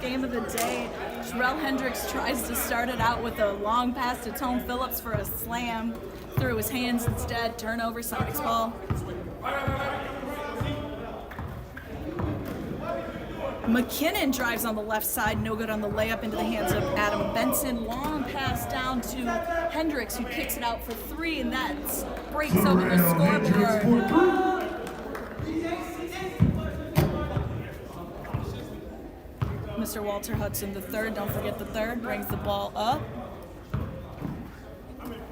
game of the day. Terrell Hendricks tries to start it out with a long pass to Tone Phillips for a slam. Through his hands instead. Turnover, Sonics ball. McKinnon drives on the left side, no good on the layup into the hands of Adam Benson. Long pass down to Hendricks, who kicks it out for three, and that breaks open the scoreboard. Mr. Walter Hudson III, don't forget the third, brings the ball up.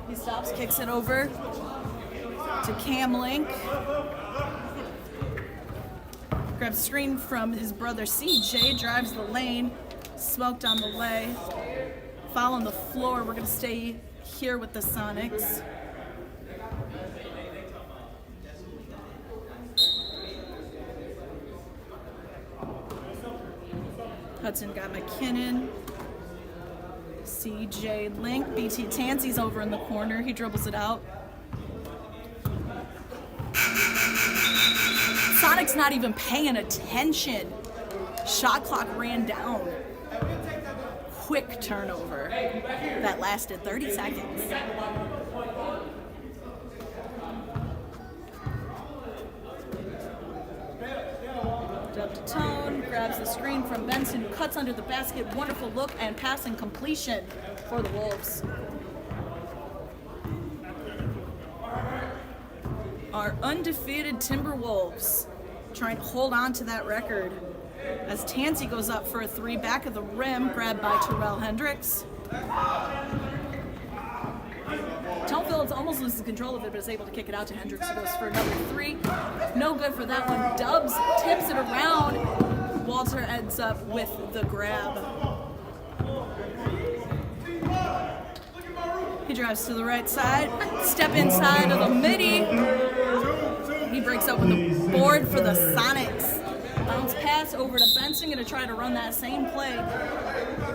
He stops, kicks it over to Cam Link. Grabs screen from his brother CJ, drives the lane, smoked on the way. Foul on the floor. We're going to stay here with the Sonics. Hudson got McKinnon. CJ Link. BT Tansey's over in the corner. He dribbles it out. Sonic's not even paying attention. Shot clock ran down. Quick turnover that lasted 30 seconds. Up to Tone, grabs the screen from Benson, who cuts under the basket. Wonderful look and passing completion for the Wolves. Our undefeated Timberwolves trying to hold on to that record as Tansey goes up for a three, back of the rim, grabbed by Terrell Hendricks. Tone Phillips almost loses control of it, but is able to kick it out to Hendricks, who goes for another three. No good for that one. Dubs tips it around. Walter ends up with the grab. He drives to the right side, step inside of the midi. He breaks open the board for the Sonics. Bounce pass over to Benson, gonna try to run that same play.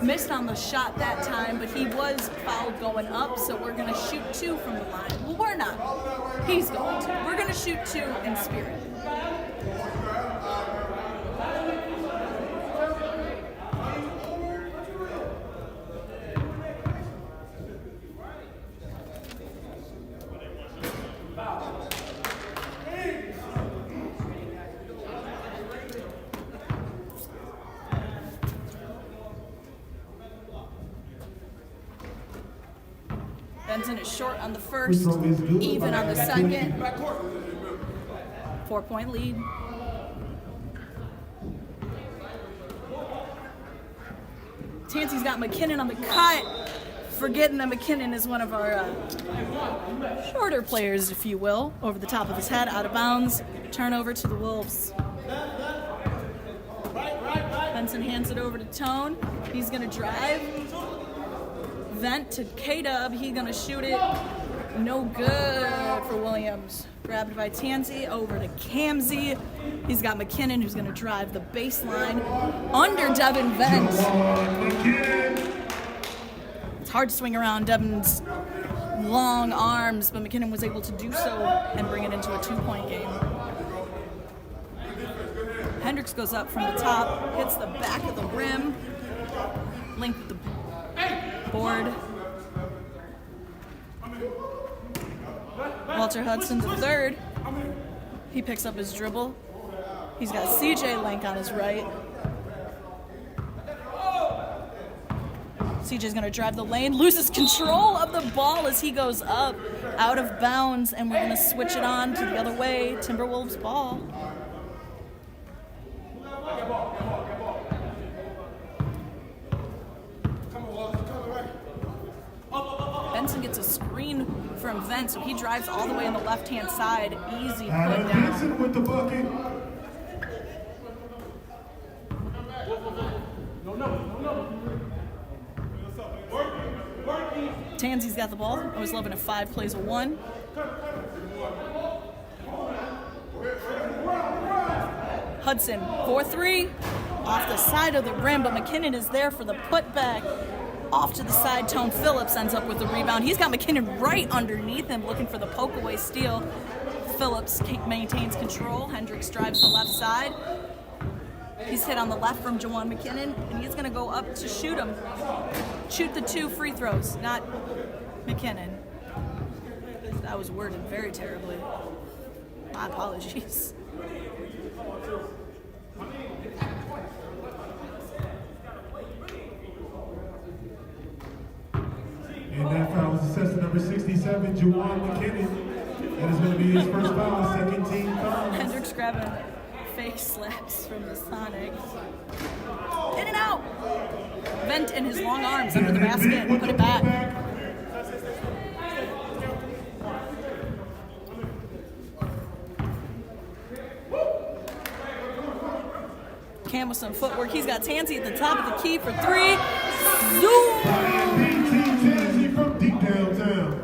Missed on the shot that time, but he was fouled going up, so we're gonna shoot two from the line. Well, we're not. He's going to. We're gonna shoot two in spirit. Benson is short on the first, even on the second. 4-point lead. Tansey's got McKinnon on the cut, forgetting that McKinnon is one of our shorter players, if you will. Over the top of his head, out of bounds. Turnover to the Wolves. Benson hands it over to Tone. He's going to drive. Vent to K-Dub. He's going to shoot it. No good for Williams. Grabbed by Tansey. Over to Kamzy. He's got McKinnon, who's going to drive the baseline under Devin Vent. It's hard to swing around Devin's long arms, but McKinnon was able to do so and bring it into a 2-point game. Hendricks goes up from the top, hits the back of the rim. Link with the board. Walter Hudson III. He picks up his dribble. He's got CJ Link on his right. CJ's going to drive the lane, loses control of the ball as he goes up, out of bounds, and we're going to switch it on to the other way. Timberwolves ball. Benson gets a screen from Vent, so he drives all the way on the left-hand side. Easy put down. Benson with the bucket. Tansey's got the ball. I was loving a 5 plays a 1. Hudson, 4-3, off the side of the rim, but McKinnon is there for the putback. Off to the side, Tone Phillips ends up with the rebound. He's got McKinnon right underneath him, looking for the poke-away steal. Phillips maintains control. Hendricks drives the left side. He's hit on the left from Juwan McKinnon, and he's going to go up to shoot him. Shoot the 2 free throws, not McKinnon. That was worded very terribly. My apologies. And that foul is assessed to number 67, Juwan McKinnon. That is going to be his first foul, second team foul. Hendricks grabbing fake slaps from the Sonics. In and out! Vent in his long arms under the basket and put it back. Cam with some footwork. He's got Tansy at the top of the key for 3. Zoom! Tansy from deep downtown.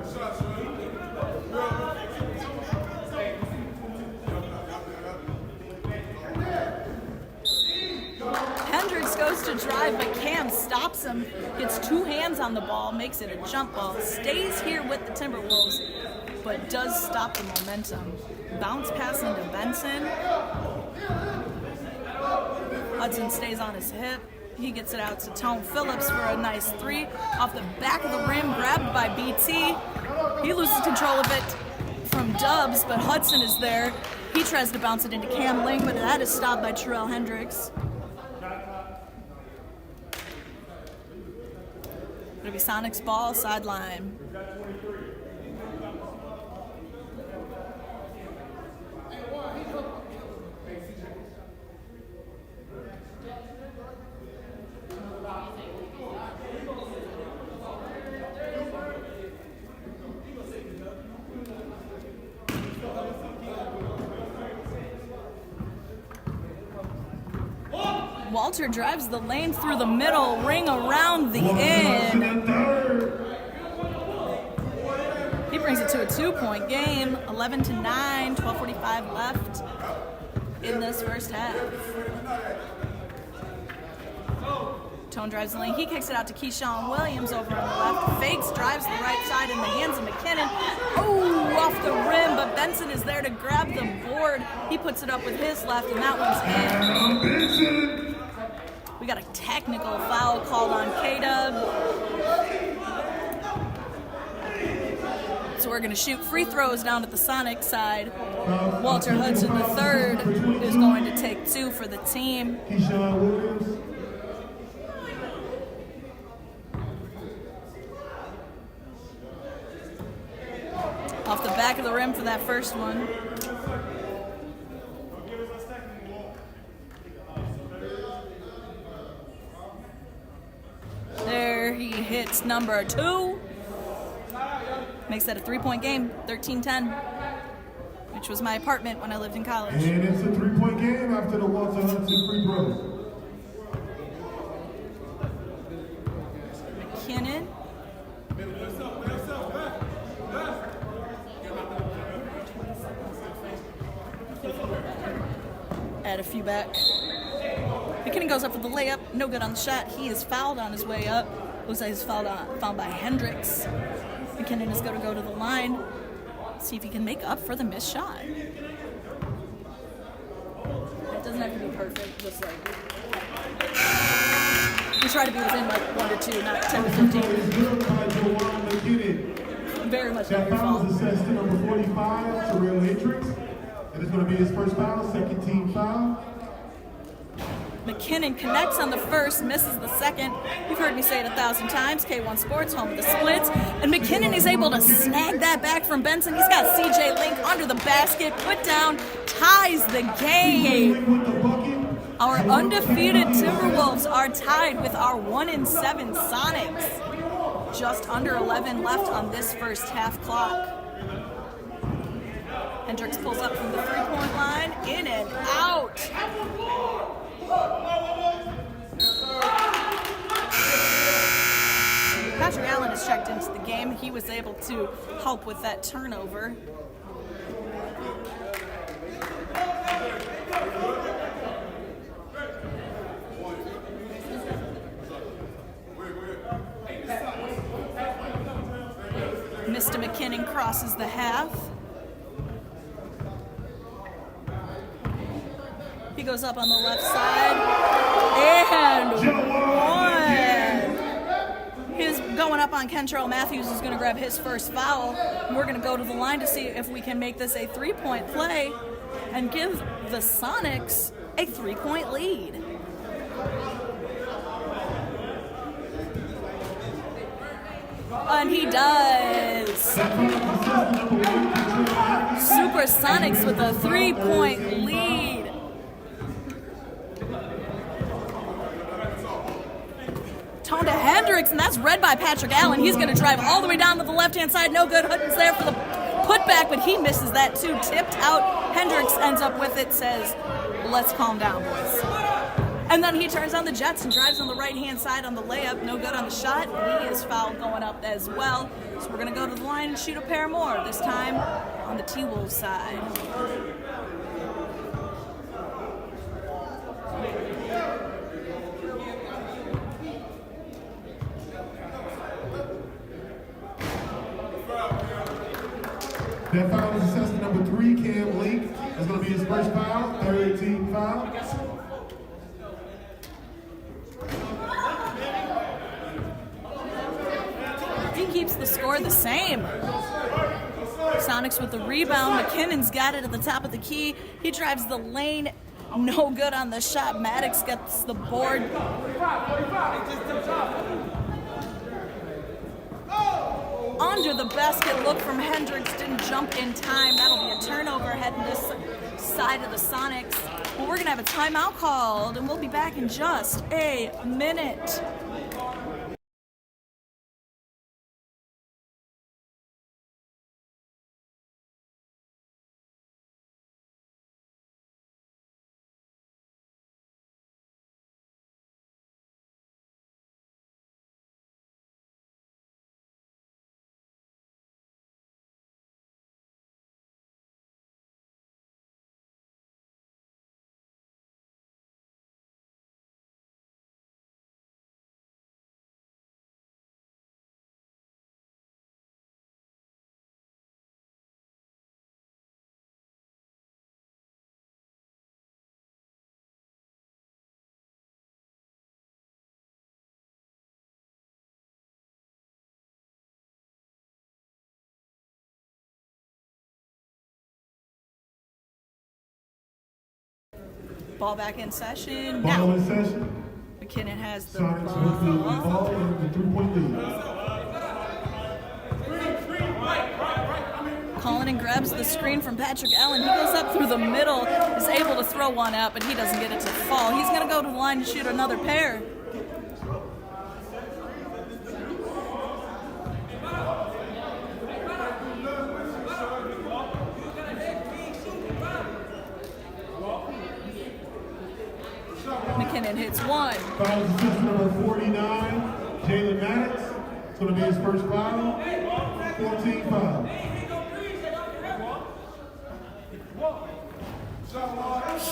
Hendricks goes to drive, but Cam stops him. Gets 2 hands on the ball, makes it a jump ball. Stays here with the Timberwolves, but does stop the momentum. Bounce pass into Benson. Hudson stays on his hip. He gets it out to Tone Phillips for a nice 3. Off the back of the rim, grabbed by BT. He loses control of it from Dubs, but Hudson is there. He tries to bounce it into Cam Ling, but that is stopped by Terrell Hendricks. Gonna be Sonics ball, sideline. Walter drives the lane through the middle, ring around the end. He brings it to a 2-point game, 11-9, 12:45 left in this first half. Tone drives the lane. He kicks it out to Keyshawn Williams over on the left. Fakes, drives the right side in the hands of McKinnon. Oh, off the rim, but Benson is there to grab the board. He puts it up with his left, and that one's in. We got a technical foul called on K-Dub. So we're going to shoot free throws down at the Sonic side. Walter Hudson III is going to take 2 for the team. Keyshawn Williams. Off the back of the rim for that first one. There he hits number 2. Makes that a 3-point game, 13-10, which was my apartment when I lived in college. And it's a 3-point game after the Walter Hudson free throw. McKinnon. Add a few back. McKinnon goes up for the layup. No good on the shot. He is fouled on his way up. Looks like he's fouled by Hendricks. McKinnon is going to go to the line. See if he can make up for the missed shot. It doesn't have to be perfect. Just like we try to be within like 1 to 2, not 10 to 15. Very much not your fault. That foul is assessed to number 45, Terrell Hendricks. It is going to be his first foul, second team foul. McKinnon connects on the first, misses the second. You've heard me say it 1,000 times. K1 Sports, home of the splits. And McKinnon is able to snag that back from Benson. He's got CJ Link under the basket, put down, ties the game. Our undefeated Timberwolves are tied with our 1-7 Sonics. Just under 11 left on this first half clock. Hendricks pulls up from the 3-point line, in and out. Patrick Allen has checked into the game. He was able to help with that turnover. Mr. McKinnon crosses the half. He goes up on the left side. And one. He's going up on Kentrell Matthews, who's going to grab his first foul. And we're going to go to the line to see if we can make this a 3-point play and give the Sonics a 3-point lead. And he does. Supersonics with a 3-point lead. Tone to Hendricks, and that's read by Patrick Allen. He's going to drive all the way down to the left-hand side. No good. Hutton's there for the putback, but he misses that too. Tipped out. Hendricks ends up with it, says, let's calm down, boys. And then he turns on the Jets and drives on the right-hand side on the layup. No good on the shot. He is fouled going up as well. So we're going to go to the line and shoot a pair more, this time on the T-Wolves side. That foul is assessed to number 3, Cam Link. That's going to be his first foul, third team foul. He keeps the score the same. Sonics with the rebound. McKinnon's got it at the top of the key. He drives the lane. No good on the shot. Maddox gets the board. Under the basket, look from Hendricks, didn't jump in time. That'll be a turnover heading this side of the Sonics. Well, we're going to have a timeout called, and we'll be back in just a minute. Ball back in session. Ball Now, in session. McKinnon has the Sonics with the ball and the 3-point lead. Cullinan grabs the screen from Patrick Allen. He goes up through the middle, is able to throw one out, but he doesn't get it to fall. He's going to go to the line and shoot another pair. McKinnon hits one. Foul is assessed number 49, Jalen Maddox. It's going to be his first foul, 14 foul.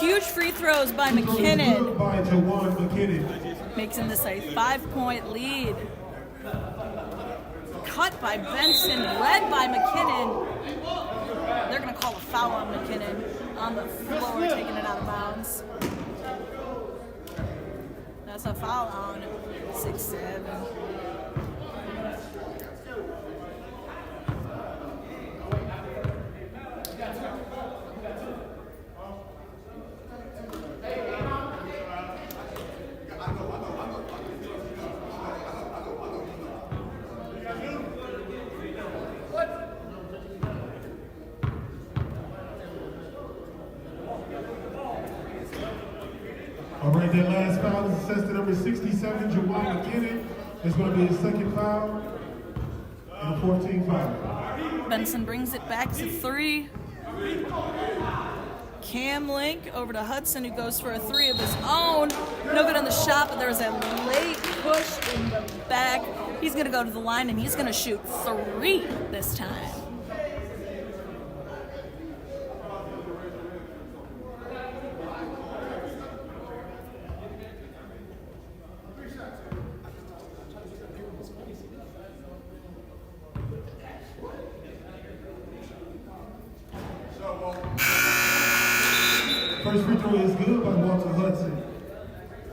Huge free throws by McKinnon. By Jawan McKinnon. Making this a 5-point lead. Cut by Benson, led by McKinnon. They're going to call a foul on McKinnon on the floor, taking it out of bounds. That's a foul on 6-7. All right, that last foul is assessed to number 67, Jawan McKinnon. It's going to be his second foul and a 14 foul. Benson brings it back to 3. Cam Link over to Hudson, who goes for a 3 of his own. No good on the shot, but there's a late push in the back. He's going to go to the line, and he's going to shoot 3 this time. First free throw is good by Walter Hudson.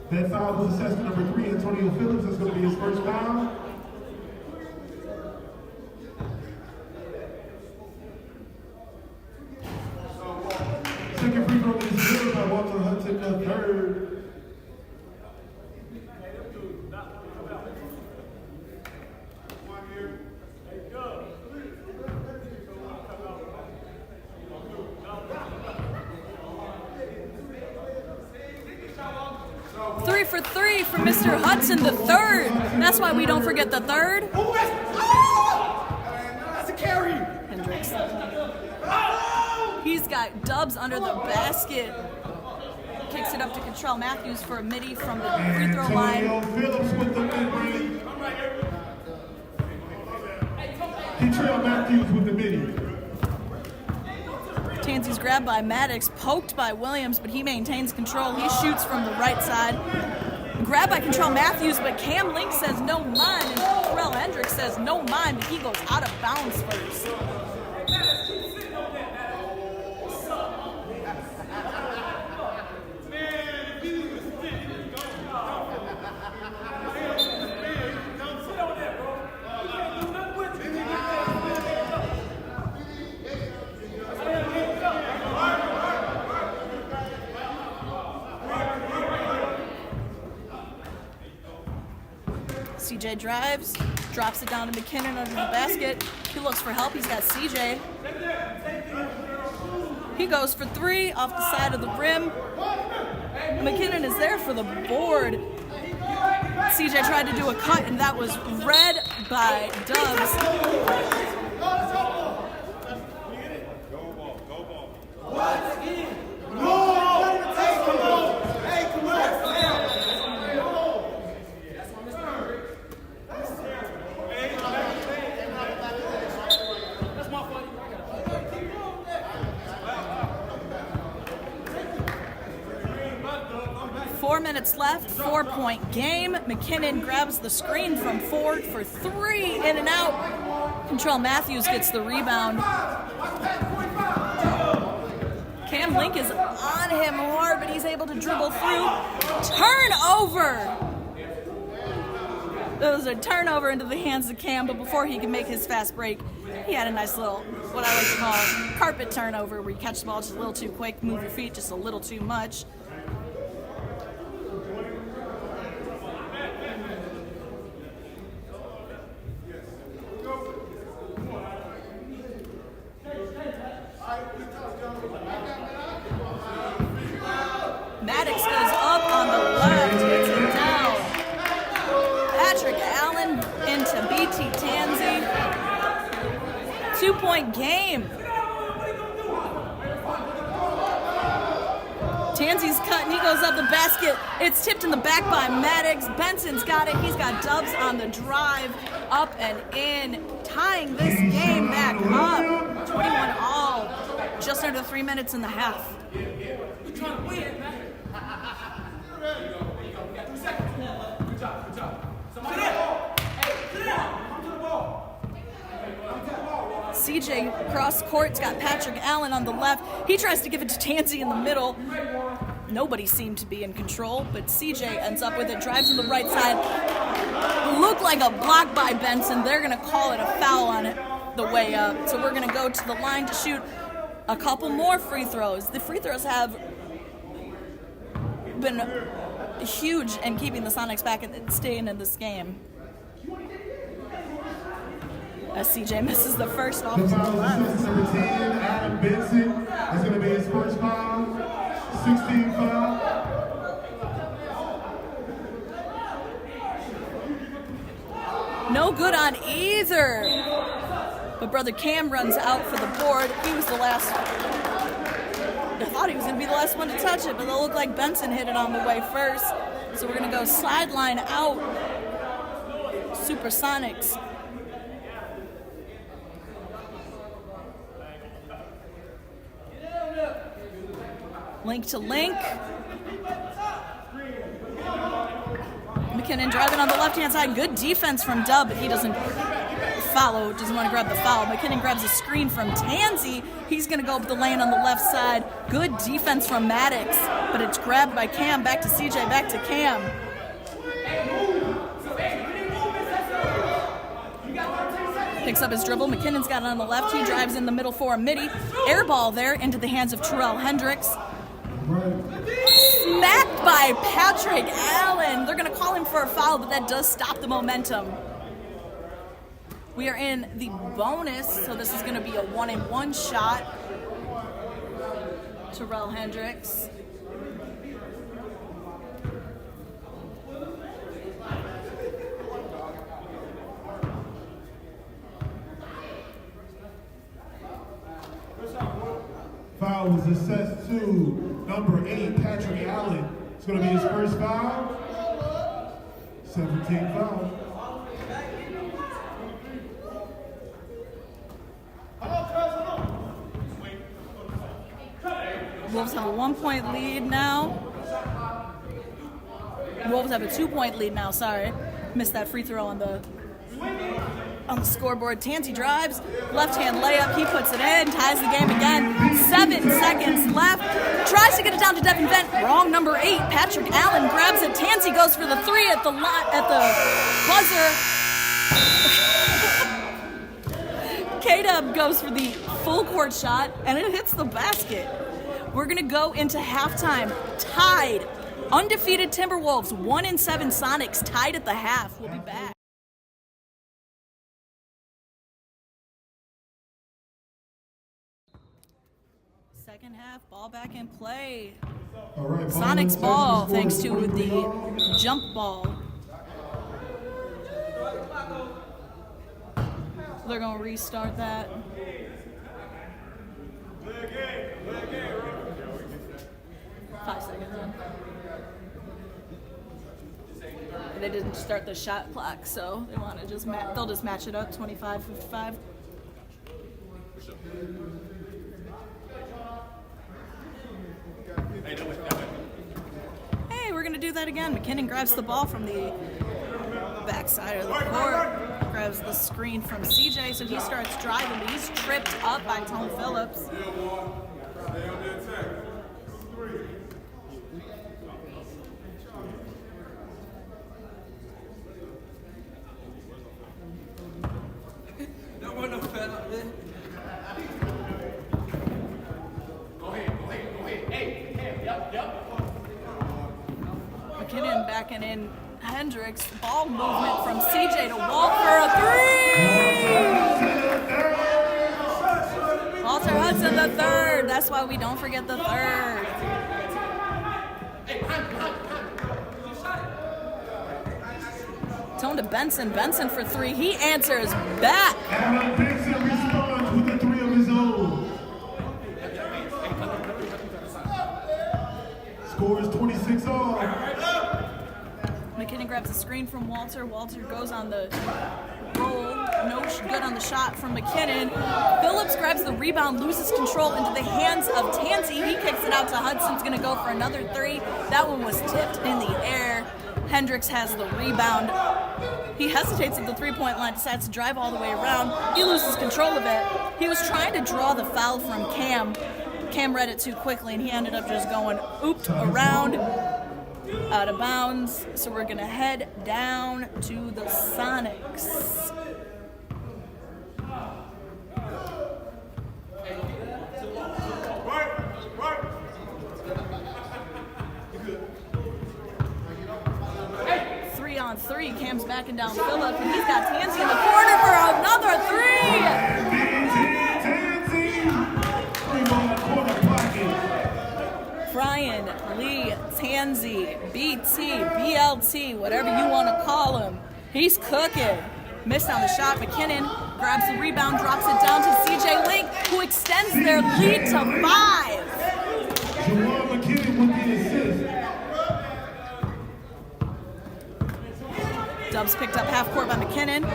That foul was assessed to number 3, Antonio Phillips. That's going to be his first foul. Second free throw is good by Walter Hudson, the third. Three for three for Mr. Hudson, the third. That's why we don't forget the third. That's a carry. Hendricks. He's got Dubs under the basket. Kicks it up to Contrell Matthews for a midi from the free throw line. Antonio Phillips with the mid-range. Contrell Matthews with the midi. Tansy's grabbed by Maddox, poked by Williams, but he maintains control. He shoots from the right side. Grabbed by Contrell Matthews, but Cam Link says no mind, and Terrell Hendricks says no mind, but he goes out of bounds first. CJ drives, drops it down to McKinnon under the basket. He looks for help. He's got CJ. He goes for three off the side of the rim. McKinnon is there for the board. CJ tried to do a cut, and that was read by Dubs. Minutes left, 4-point game. McKinnon grabs the screen from Ford for three, in and out. Contrell Matthews gets the rebound. Cam Link is on him hard, but he's able to dribble through. Turnover! It was a turnover into the hands of Cam, but before he could make his fast break, he had a nice little, what I like to call, carpet turnover, where you catch the ball just a little too quick, move your feet just a little too much. Maddox goes up on the left, hits it down. Patrick Allen into BT Tansy. 2-point game. Tansy's cut and he goes up the basket. It's tipped in the back by Maddox. Benson's got it. He's got Dubs on the drive. Up and in. Tying this game back up. 21 all. Just under 3 minutes in the half. CJ cross court's got Patrick Allen on the left. He tries to give it to Tansy in the middle. Nobody seemed to be in control, but CJ ends up with it, drives to the right side. Looked like a block by Benson. They're going to call it a foul on it the way up. So we're going to go to the line to shoot a couple more free throws. The free throws have been huge in keeping the Sonics back and staying in this game. As CJ misses the first off to the left. Number 10, Adam Benson. That's going to be his first foul. 16 foul. No good on either. But brother Cam runs out for the board. He was the last. I thought he was going to be the last one to touch it, but it looked like Benson hit it on the way first. So we're going to go sideline out. Supersonics. Link to Link. McKinnon driving on the left-hand side. Good defense from Dub, but he doesn't follow, doesn't want to grab the foul. McKinnon grabs a screen from Tansy. He's going to go up the lane on the left side. Good defense from Maddox, but it's grabbed by Cam. Back to CJ, back to Cam. Picks up his dribble. McKinnon's got it on the left. He drives in the middle for a midi. Air ball there into the hands of Terrell Hendricks. Smacked by Patrick Allen. They're going to call him for a foul, but that does stop the momentum. We are in the bonus, so this is going to be a 1-and-1 shot. Terrell Hendricks. Foul was assessed to number 8, Patrick Allen. It's going to be his first foul. 17 foul. Wolves have a 1-point lead now. Wolves have a 2-point lead now, sorry. Missed that free throw on the scoreboard. Tansy drives, left-hand layup, he puts it in, ties the game again. 7 seconds left. Tries to get it down to Devin Vent. Wrong, number 8. Patrick Allen grabs it. Tansy goes for the 3 at the buzzer. K-Dub goes for the full court shot, and it hits the basket. We're going to go into halftime tied. Undefeated Timberwolves, 1-7 Sonics, tied at the half. We'll be back. Second half, ball back in play. All right, Sonics ball, thanks to the jump ball. They're going to restart that. Five seconds in. They didn't start the shot clock, so they want to just they'll just match it up, 25-55. Hey, we're gonna do that again. McKinnon grabs the ball from the backside of the court, grabs the screen from CJ, so he starts driving, but he's tripped up by Tone Phillips. McKinnon backing in Hendricks. Ball movement from CJ to Walt for a 3! Walter Hudson the third. That's why we don't forget the third. Tone to Benson. Benson for 3. He answers back. Alan Benson responds with a 3 of his own. Score is 26 all. McKinnon grabs a screen from Walter. Walter goes on the roll. No good on the shot from McKinnon. Phillips grabs the rebound, loses control into the hands of Tansy. He kicks it out to Hudson's going to go for another 3. That one was tipped in the air. Hendricks has the rebound. He hesitates at the 3-point line, decides to drive all the way around. He loses control of it. He was trying to draw the foul from Cam. Cam read it too quickly, and he ended up just going ooped around, out of bounds. So we're going to head down to the Sonics. On 3, Cam's backing down Phillip, and he's got Tansy in the corner for another 3! Brian, Lee, Tansy, BT, BLT, whatever you want to call him. He's cooking. Missed on the shot. McKinnon grabs the rebound, drops it down to CJ Link, who extends their lead to 5. Jawan McKinnon with the assist. Dubs picked up half court by McKinnon.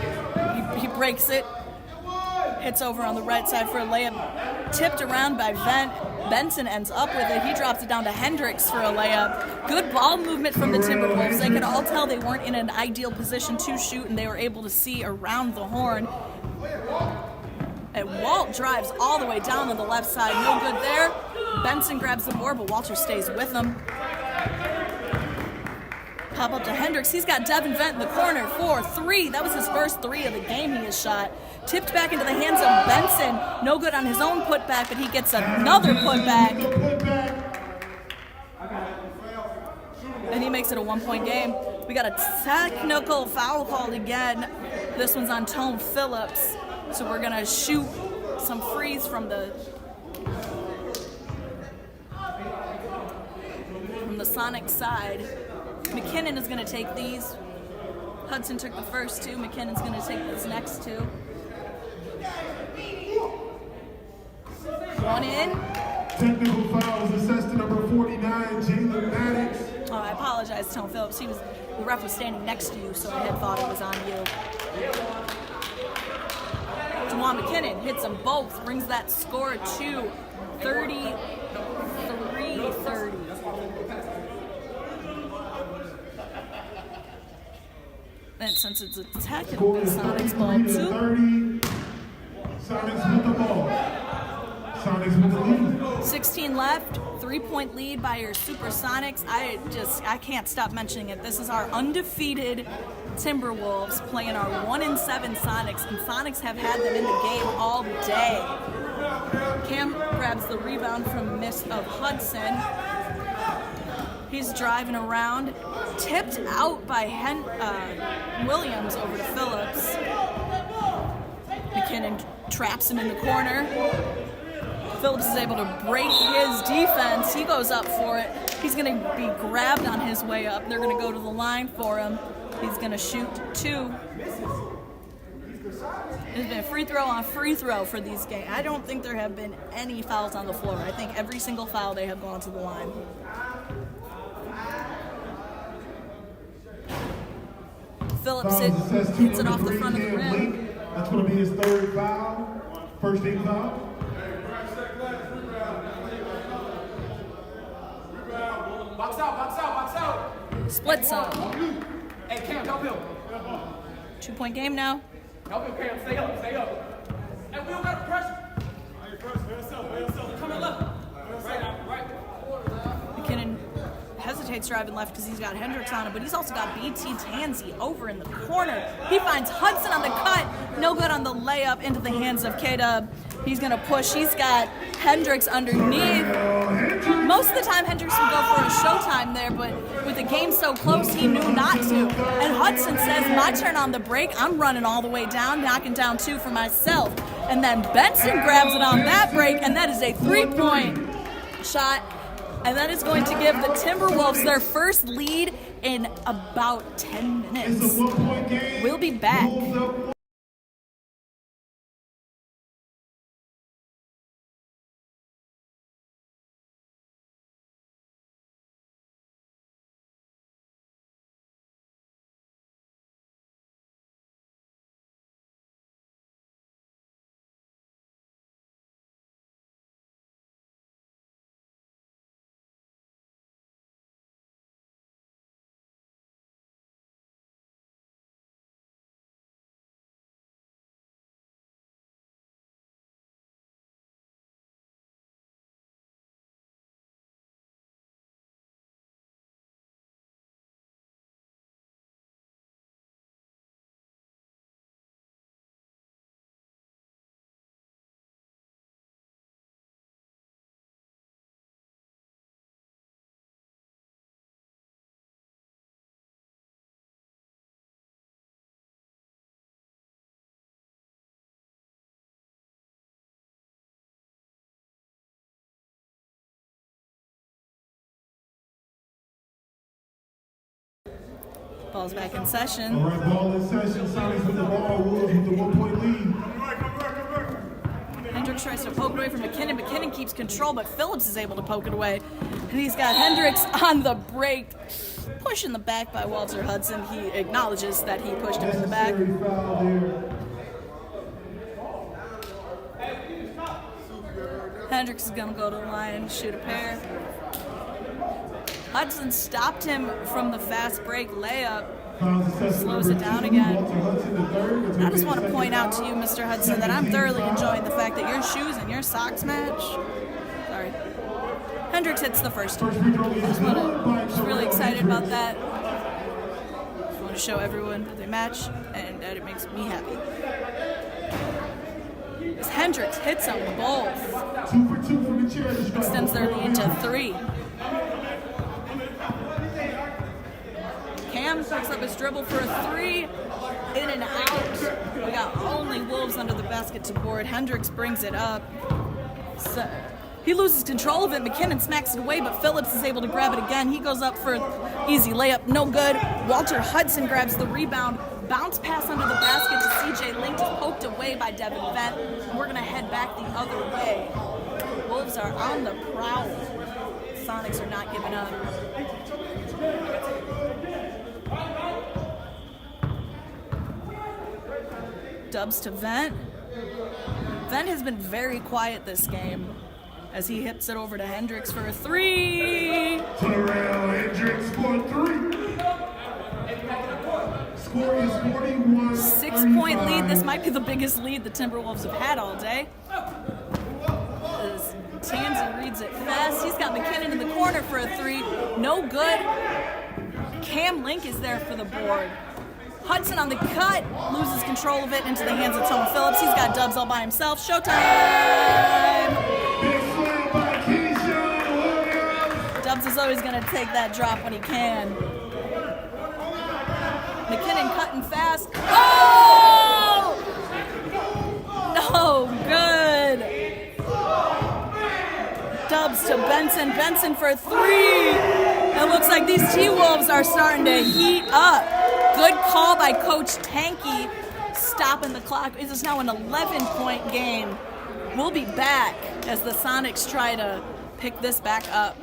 He breaks it. Hits over on the right side for a layup. Tipped around by Vent. Benson ends up with it. He drops it down to Hendricks for a layup. Good ball movement from the Timberwolves. They could all tell they weren't in an ideal position to shoot, and they were able to see around the horn. And Walt drives all the way down to the left side. No good there. Benson grabs the board, but Walter stays with him. Pop up to Hendricks. He's got Devin Vent in the corner for 3. That was his first 3 of the game he has shot. Tipped back into the hands of Benson. No good on his own putback, but he gets another putback. And he makes it a 1-point game. We got a technical foul called again. This one's on Tone Phillips. So we're gonna shoot some frees from the Sonic side. McKinnon is gonna take these. Hudson took the first 2. McKinnon's gonna take these next 2. One in. Technical foul is assessed to number 49, Jalen Maddox. Oh, I apologize, Tone Phillips. The ref was standing next to you, so I had thought it was on you. Juwan McKinnon hits them both, brings that score to 33-30. And since it's a technical Sonics ball too. 30. Sonics with the ball. Sonics with the lead. 16 left, 3-point lead by your Supersonics. I can't stop mentioning it. This is our undefeated Timberwolves playing our 1-7 Sonics, and Sonics have had them in the game all day. Cam grabs the rebound from miss of Hudson. He's driving around, tipped out by Williams over to Phillips. McKinnon traps him in the corner. Phillips is able to break his defense. He goes up for it. He's going to be grabbed on his way up. They're going to go to the line for him. He's going to shoot 2. There's been free throw on free throw for these games. I don't think there have been any fouls on the floor. I think every single foul they have gone to the line. Phillips hits it off the front of the rim. That's going to be his 3rd foul. First team foul. Box out. Splits up. Hey, Cam, help him. 2-point game now. Help him, Cam. Stay up. Hey, we don't got pressure. Come in left. Right. McKinnon hesitates driving left because he's got Hendricks on him, but he's also got BT Tansey over in the corner. He finds Hudson on the cut. No good on the layup into the hands of K-Dub. He's going to push. He's got Hendricks underneath. Most of the time, Hendricks would go for a showtime there, but with the game so close, he knew not to. And Hudson says, my turn on the break. I'm running all the way down, knocking down 2 for myself. And then Benson grabs it on that break, and that is a 3-point shot. And that is going to give the Timberwolves their first lead in about 10 minutes. We'll be back. Ball's back in session. All right, ball in session. Sonics with the ball. Wolves with the 1-point lead. Hendricks tries to poke it away from McKinnon. McKinnon keeps control, but Phillips is able to poke it away. And he's got Hendricks on the break. Push in the back by Walter Hudson. He acknowledges that he pushed him in the back. Hendricks is going to go to the line and shoot a pair. Hudson stopped him from the fast break layup. Slows it down again. I just want to point out to you, Mr. Hudson, that I'm thoroughly enjoying the fact that your shoes and your socks match. Sorry. Hendricks hits the first. Just really excited about that. Just want to show everyone that they match and that it makes me happy. As Hendricks hits them both. 2 for 2 from the chair. Extends their lead to 3. Cam picks up his dribble for a 3, in and out. We got only Wolves under the basket to board. Hendricks brings it up. So he loses control of it. McKinnon smacks it away, but Phillips is able to grab it again. He goes up for an easy layup, no good. Walter Hudson grabs the rebound. Bounce pass under the basket to CJ Link, just poked away by Devin Vent. And we're going to head back the other way. Wolves are on the prowl. Sonics are not giving up. Dubs to Vent. Vent has been very quiet this game as he hits it over to Hendricks for a 3. Terrell Hendricks for 3. Score is 41. 6-point lead. This might be the biggest lead the Timberwolves have had all day. As Tansy reads it fast. He's got McKinnon in the corner for a 3. No good. Cam Link is there for the board. Hudson on the cut, loses control of it into the hands of Tony Phillips. He's got Dubs all by himself. Showtime! Dubs is always going to take that drop when he can. McKinnon cutting fast. Oh! No good. Dubs to Benson. Benson for 3. It looks like these T-Wolves are starting to heat up. Good call by Coach Tanky, stopping the clock. It is now an 11-point game. We'll be back as the Sonics try to pick this back up.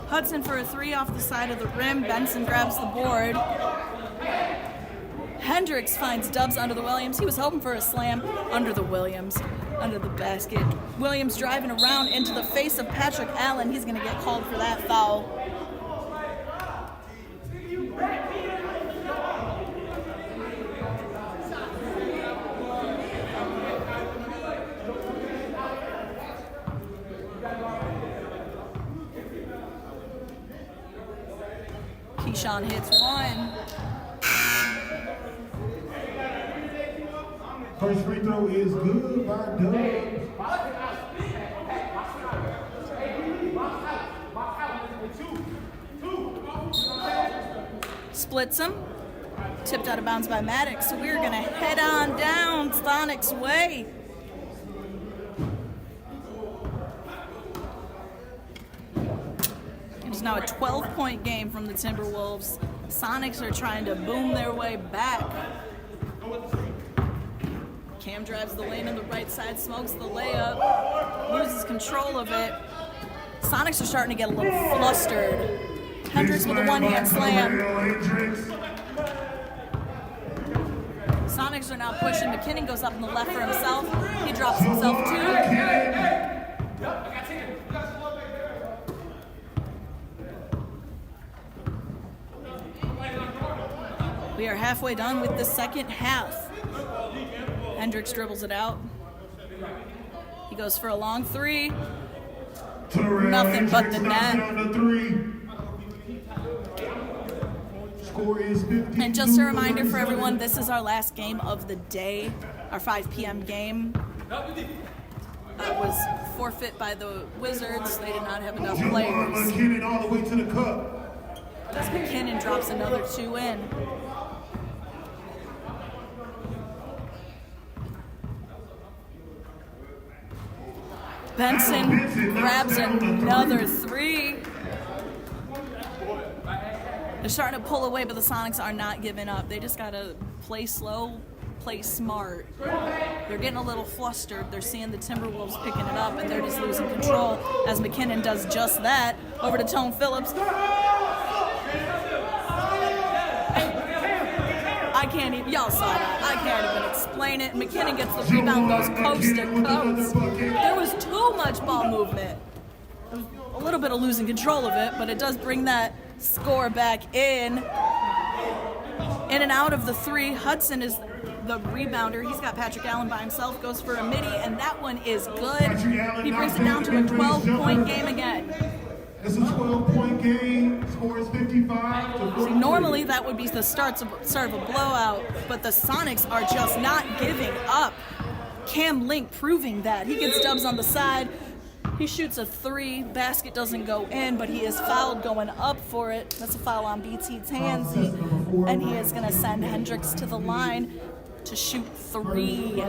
Hudson for a 3 off the side of the rim. Benson grabs the board. Hendricks finds Dubs under the Williams. He was hoping for a slam under the Williams, under the basket. Williams driving around into the face of Patrick Allen. He's going to get called for that foul. Keyshawn hits 1. First free throw is good by Dubs. Splits him. Tipped out of bounds by Maddox. So we're going to head on down Sonics' way. It's now a 12-point game from the Timberwolves. Sonics are trying to boom their way back. Cam drives the lane on the right side, smokes the layup, loses control of it. Sonics are starting to get a little flustered. Hendricks with a one-hand slam. Sonics are now pushing. McKinnon goes up in the left for himself. He drops himself too. We are halfway done with the second half. Hendricks dribbles it out. He goes for a long three. Nothing but the net. And just a reminder for everyone, this is our last game of the day, our 5 p.m. game. That was forfeit by the Wizards. They did not have enough players. McKinnon all the way to the cup. As McKinnon drops another 2 in. Benson grabs another 3. They're starting to pull away, but the Sonics are not giving up. They just got to play slow, play smart. They're getting a little flustered. They're seeing the Timberwolves picking it up, and they're just losing control as McKinnon does just that. Over to Tone Phillips. I can't even, y'all saw that. I can't even explain it. McKinnon gets the rebound, goes coast to coast. There was too much ball movement. A little bit of losing control of it, but it does bring that score back in. In and out of the 3. Hudson is the rebounder. He's got Patrick Allen by himself, goes for a midi, and that one is good. He brings it down to a 12-point game again. It's a 12-point game. Score is 55 to 43. See, normally that would be the start of a blowout, but the Sonics are just not giving up. Cam Link proving that. He gets dubs on the side. He shoots a 3. Basket doesn't go in, but he is fouled going up for it. That's a foul on BT Tansy. And he is going to send Hendricks to the line to shoot 3.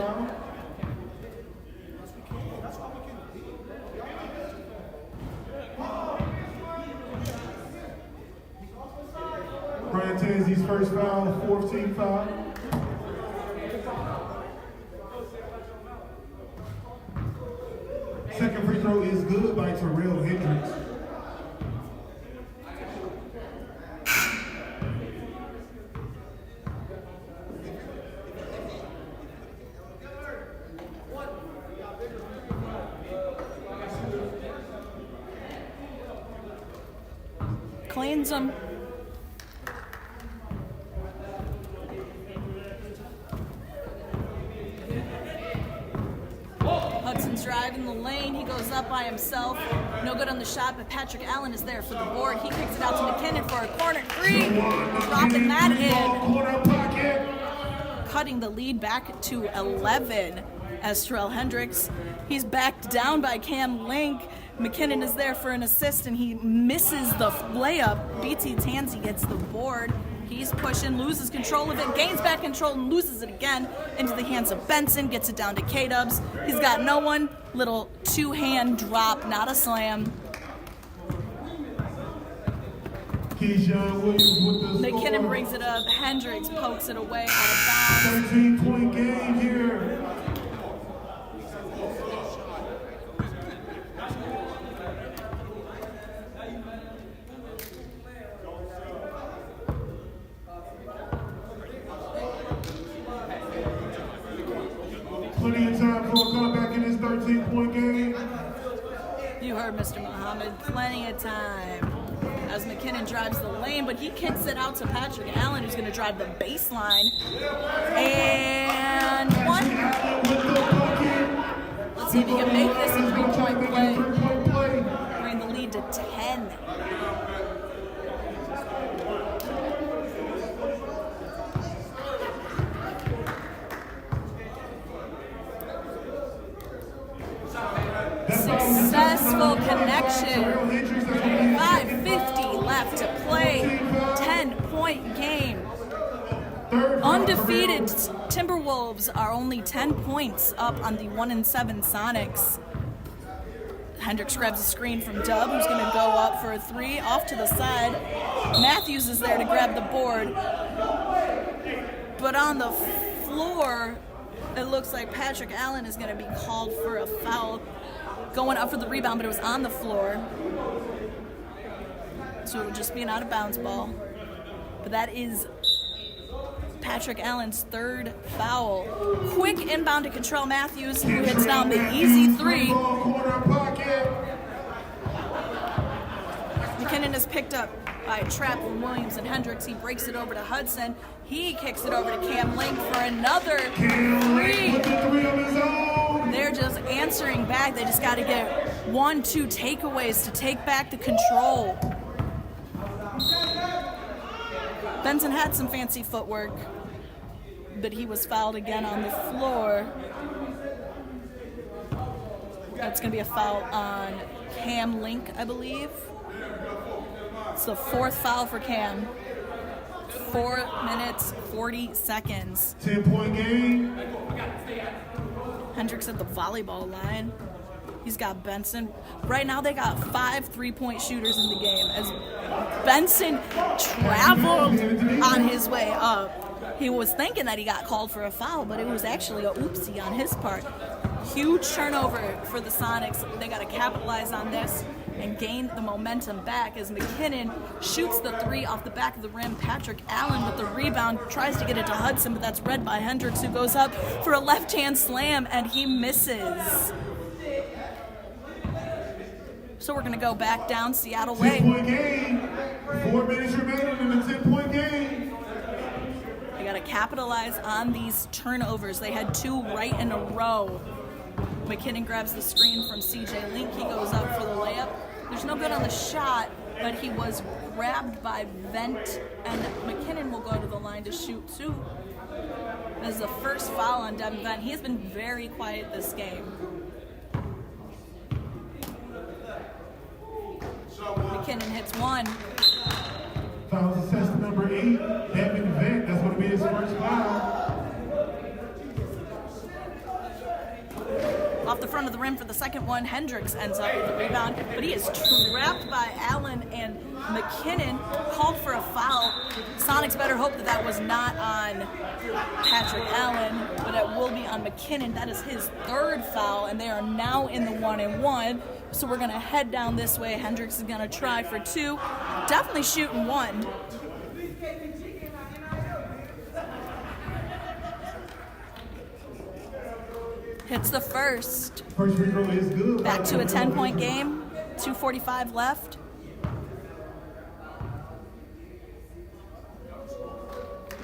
Brian Tansy's first foul, 14th foul. Second free throw is good by Terrell Hendricks. Cleans him. Hudson's driving the lane. He goes up by himself. No good on the shot, but Patrick Allen is there for the board. He kicks it out to McKinnon for a corner 3. Dropping that in. Cutting the lead back to 11 as Terrell Hendricks. He's backed down by Cam Link. McKinnon is there for an assist, and he misses the layup. BT Tansy gets the board. He's pushing, loses control of it, gains back control, and loses it again into the hands of Benson. Gets it down to K-Dubs. He's got no one. Little 2-hand drop, not a slam. McKinnon brings it up. Hendricks pokes it away out of bounds. 13-point game here. Plenty of time for a comeback in this 13-point game. You heard Mr. Muhammad, plenty of time. As McKinnon drives the lane, but he kicks it out to Patrick Allen, who's going to drive the baseline. And 1. Let's see if he can make this a 3-point play. Bring the lead to 10. Successful connection. 5:50 left to play. 10-point game. Undefeated Timberwolves are only 10 points up on the 1-7 Sonics. Hendricks grabs a screen from Dub, who's going to go up for a 3 off to the side. Matthews is there to grab the board. But on the floor, it looks like Patrick Allen is going to be called for a foul. Going up for the rebound, but it was on the floor. So it'll just be an out-of-bounds ball. But that is Patrick Allen's third foul. Quick inbound to Contrell Matthews, who hits down the easy three. McKinnon is picked up by a trap from Williams and Hendricks. He breaks it over to Hudson. He kicks it over to Cam Link for another three. They're just answering back. They just got to get 1-2 takeaways to take back the control. Benson had some fancy footwork, but he was fouled again on the floor. That's going to be a foul on Cam Link, I believe. It's the fourth foul for Cam. 4 minutes, 40 seconds. 10-point game. Hendricks at the volleyball line. He's got Benson. Right now they got 5 3-point shooters in the game as Benson traveled on his way up. He was thinking that he got called for a foul, but it was actually a oopsie on his part. Huge turnover for the Sonics. They got to capitalize on this and gain the momentum back as McKinnon shoots the three off the back of the rim. Patrick Allen with the rebound tries to get it to Hudson, but that's read by Hendricks, who goes up for a left-hand slam, and he misses. So we're going to go back down Seattle way. 10-point game. 4 minutes remaining in the 10-point game. They got to capitalize on these turnovers. They had 2 right in a row. McKinnon grabs the screen from CJ Link. He goes up for the layup. There's no good on the shot, but he was grabbed by Vent, and McKinnon will go to the line to shoot 2. This is the first foul on Devin Vent. He has been very quiet this game. McKinnon hits 1. Foul assessed number 8, Devin Vent. That's going to be his first foul. Off the front of the rim for the second one, Hendricks ends up with the rebound, but he is trapped by Allen, and McKinnon called for a foul. Sonics better hope that that was not on Patrick Allen, but it will be on McKinnon. That is his third foul, and they are now in the 1-and-1. So we're going to head down this way. Hendricks is going to try for 2. Definitely shooting 1. Hits the first. First free throw is good. Back to a 10-point game. 2:45 left.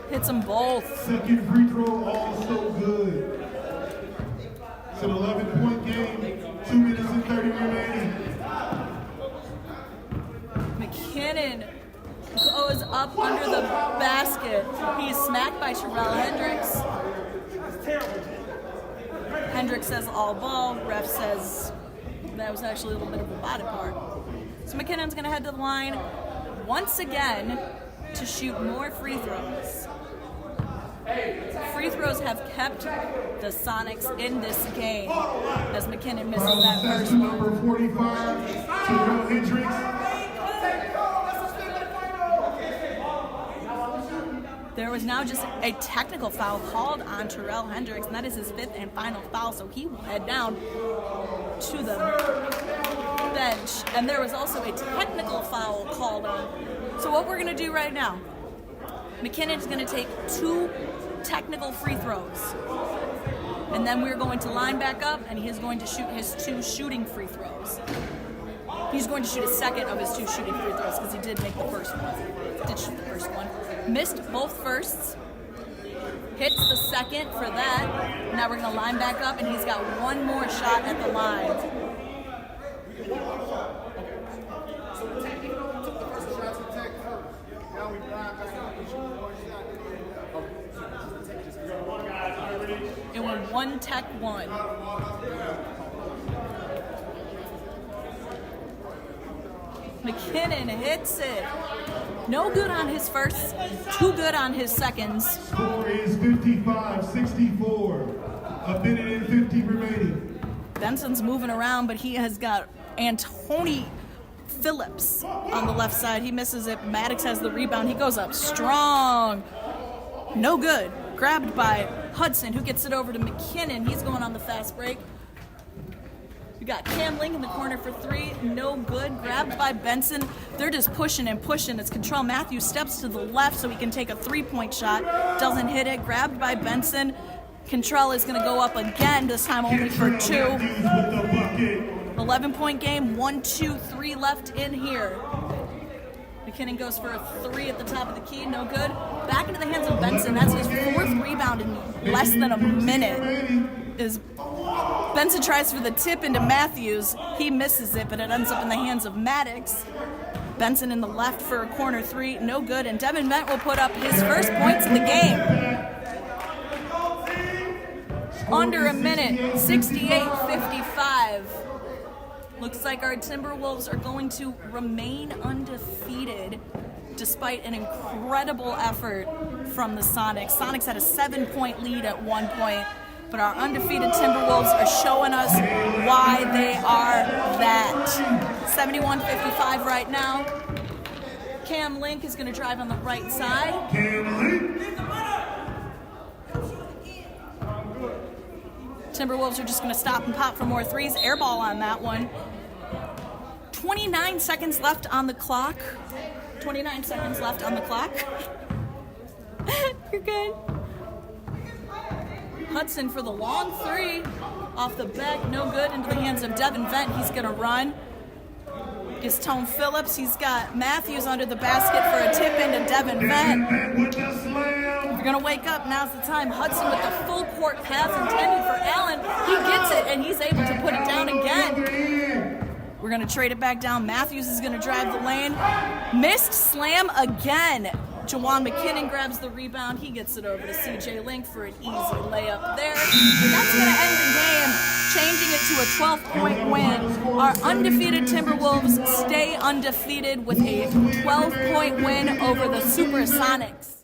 Hits them both. Second free throw also good. It's an 11-point game. 2 minutes and 30 remaining. McKinnon goes up under the basket. He's smacked by Terrell Hendricks. Hendricks says all ball. Ref says that was actually a little bit of a body part. So McKinnon's going to head to the line once again to shoot more free throws. Free throws have kept the Sonics in this game as McKinnon misses that first one. Number 45, Terrell Hendricks. There was now just a technical foul called on Terrell Hendricks, and that is his 5th and final foul, so he will head down to the bench. And there was also a technical foul called on. So what we're going to do right now, McKinnon is going to take 2 technical free throws. And then we're going to line back up, and he is going to shoot his 2 shooting free throws. He's going to shoot a second of his 2 shooting free throws because he did make the first one. Did shoot the first one. Missed both firsts. Hits the second for that. Now we're going to line back up, and he's got 1 more shot at the line. It went 1 tech 1. McKinnon hits it. No good on his first, 2 good on his seconds. Score is 55-64. A minute and 50 remaining. Benson's moving around, but he has got Antony Phillips on the left side. He misses it. Maddox has the rebound. He goes up strong. No good. Grabbed by Hudson, who gets it over to McKinnon. He's going on the fast break. got Cam Link in the corner for three, no good. Grabbed by Benson. They're just pushing and pushing. It's Contrell Matthews steps to the left so he can take a three-point shot. Doesn't hit it. Grabbed by Benson. Contrell is going to go up again, this time only for two. 11-point game, 1, 2, 3 left in here. McKinnon goes for a three at the top of the key, no good. Back into the hands of Benson. That's his fourth rebound in less than a minute. Benson tries for the tip into Matthews. He misses it, but it ends up in the hands of Maddox. Benson in the left for a corner three, no good. And Devin Vent will put up his first points of the game. Under a minute, 68-55. Looks like our Timberwolves are going to remain undefeated despite an incredible effort from the Sonics. Sonics had a 7-point lead at one point, but our undefeated Timberwolves are showing us why they are that. 71-55 right now. Cam Link is going to drive on the right side. Timberwolves are just going to stop and pop for more threes. Air ball on that one. 29 seconds left on the clock. 29 seconds left on the clock. You're good. Hudson for the long three. Off the back, no good. Into the hands of Devin Vent. He's going to run. Gets Tone Phillips. He's got Matthews under the basket for a tip into Devin Vent. If you're going to wake up, now's the time. Hudson with the full court pass intended for Allen. He gets it, and he's able to put it down again. We're going to trade it back down. Matthews is going to drive the lane. Missed slam again. Jawan McKinnon grabs the rebound. He gets it over to CJ Link for an easy layup there. That's going to end the game, changing it to a 12-point win. Our undefeated Timberwolves stay undefeated with a 12-point win over the Supersonics.